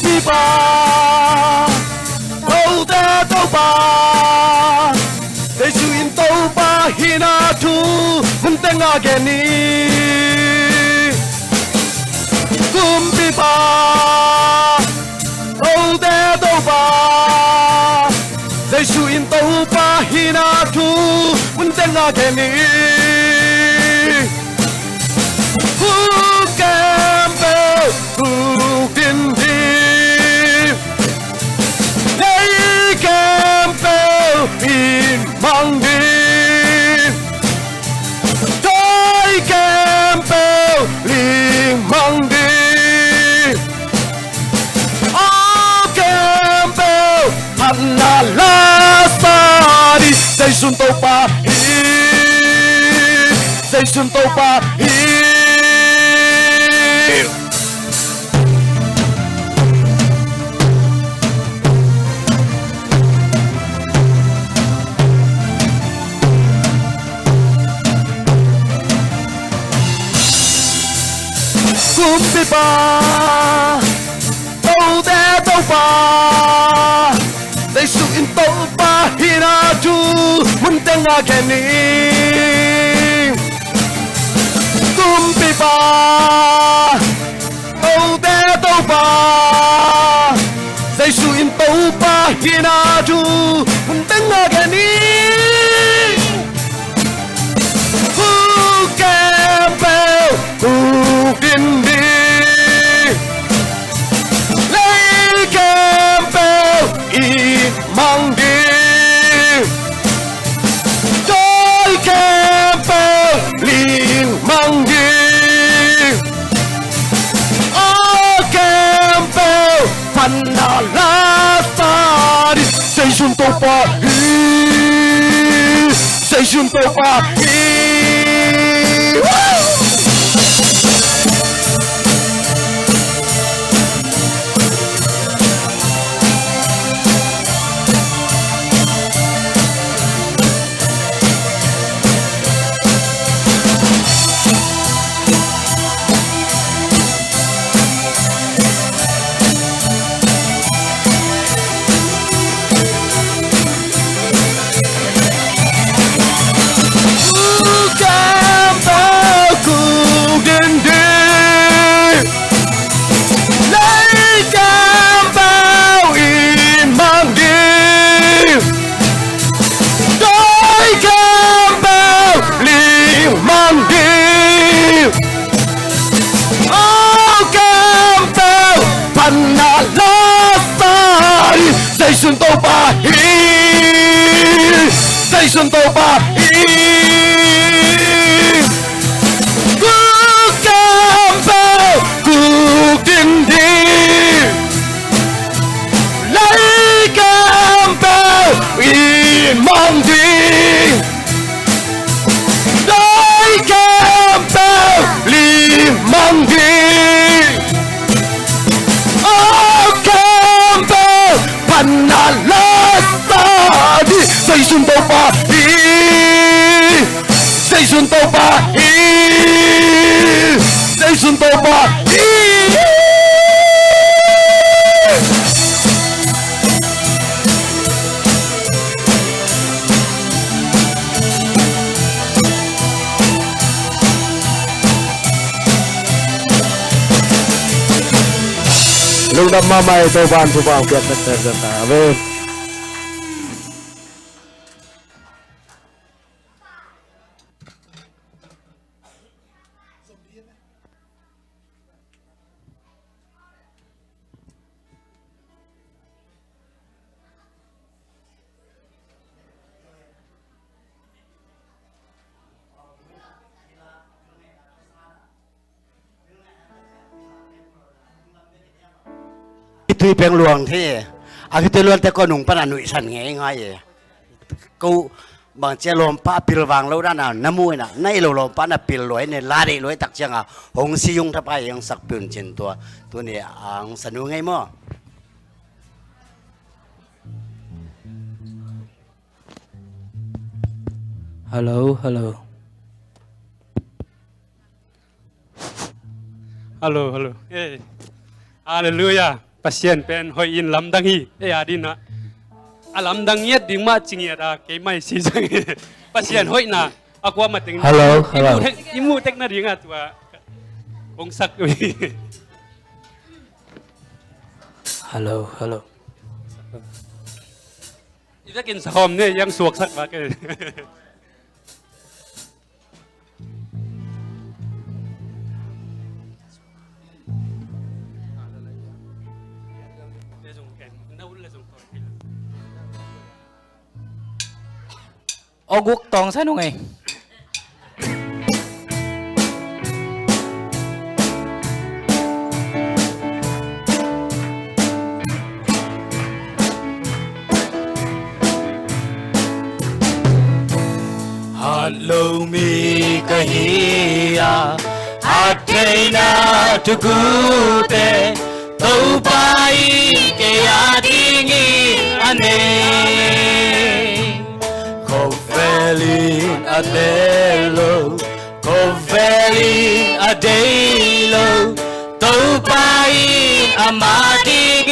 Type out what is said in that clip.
đi ba đâu ta đâu ba để chú in đâu ba hina thu mun tên ngã gen ni đi ba đâu ba để chú in đâu ba hina thu mun tên ngã gen ni Mang đi, tôi kem bèo liền mang đi, kem bèo thành là sa đi, dây xuân tàu ba dây xuân tàu ba đi ba đâu ba để su in đâu ba hina tu mun tên ngã gen ni đi ba đâu ba để su in đâu ba hina tu mun tên ngã gen ni mang đi tôi kem bèo liền mang đi kem bèo phần nào lá ta đi xây dựng tàu ba xây dựng tàu ba dây xuân tàu ba dây xuân tàu ba cứ cam bèo cứ tin đi lấy cam bèo mang đi lấy cam bèo mang đi Panna la ta đi dây xuân tàu ba dây xuân tàu ba dây xuân tàu ba lúc đâm ma mày tàu ban thu vào kiệt tất cả về tuy bèn luồng thế à cái luồngแต่ก่อนหนุ่มปนันหนุ่ยสันไงง่ายกูบางเจ้าลมป้าปิลวางแล้วด้านน่ะน้ำมูน่ะในลมป้าน่ะปิลลอยเนี่ยลาดิลอยตักจังอ่ะหงสิยงทับไปยังสักปืนเจนตัวนี้อ่างสนุกไงมั้ง Hello, hello. Hello, hello. Hey. Hallelujah. pasien pen hoi in lam dang hi e adina alam dang yet ding ma chingia da ke mai si jang pasien hoi na akwa mating Hello, hello. imu tek na ringa tua ong sak Hello, hello. ida kin sa hom ne yang suak sak ba ke Ô guốc tòng sao nung ấy? Hello mi kahia Athena tukute Tau pai ke adingi ane Kovelin adelo Kovelin adelo Tau pai amadi